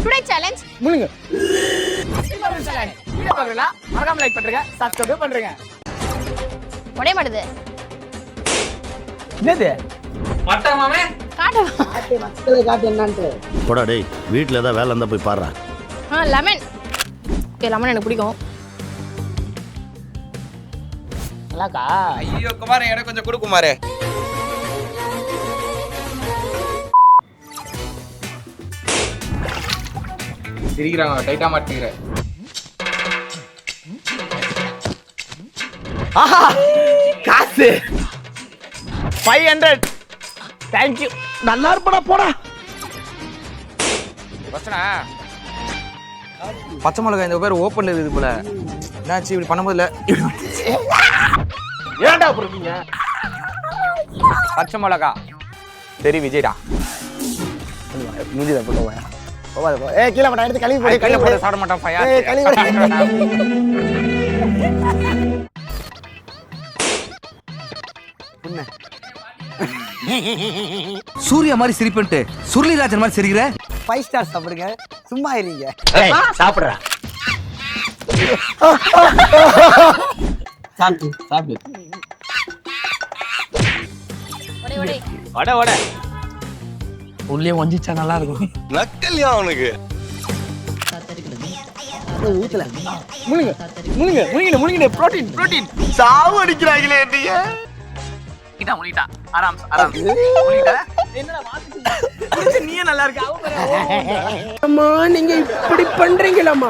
Today challenge முழுங்க. Challenge video பார்க்கறீங்களா? மறக்காம லைக் பண்ணுங்க, சப்ஸ்கிரைப் பண்ணுங்க. ஒடே மாடுது. என்னது? மட்டை மாமே காட்டு. மக்களை காட்டு என்னன்ட்டு. போடா டேய், வீட்டில் ஏதாவது வேலை இருந்தால் போய் பாடுறா. லெமன். ஓகே லெமன் எனக்கு பிடிக்கும். நல்லாக்கா? ஐயோ குமாரே, எனக்கு கொஞ்சம் கொடு குமாரே. சிரிக்கிறாங்க, டைட்டா மாட்டேங்கிற. ஆஹா காசு 500. Thank you. நல்லா இருப்படா போடா. பிரச்சனை பச்சை மிளகாய் இந்த பேர் ஓப்பன்ல இருக்குது போல. என்னாச்சு இப்படி பண்ணும்போது இல்ல? ஏன்டா போறீங்க? பச்சை மிளகா சரி விஜய்டா. மூஞ்சில போட்டு போயா. போவாத போ. ஏய் கீழ போடா, எடுத்து கழுவி போடு. கையில போட சாப்பிட மாட்டான் பையா. ஏய் கழுவி என்ன? சூர்யா மாதிரி சிரிப்புன்ட்டு சுருளிராஜன் மாதிரி சிரிக்கிற. 5 ஸ்டார் சாப்பிடுங்க, சும்மா இருங்க. சாப்பிடுறா. சாப்பிடு சாப்பிடு. ஒடே ஒடே. வட வட உள்ளே வஞ்சிச்சா நல்லா இருக்கும். நக்கல்யா அவனுக்கு. ஊத்துல. முழுங்க முழுங்க முழுங்கிடு முழுங்கிடு. Protein protein. சாவு அடிக்கிறாங்களே நீங்க. இதான் முழுங்கிட்டா. ஆராம் ஆராம் முழுங்கிட்ட. என்னடா வாசிச்சு நீயே நல்லா இருக்க. அம்மா நீங்க இப்படி பண்றீங்களாமா?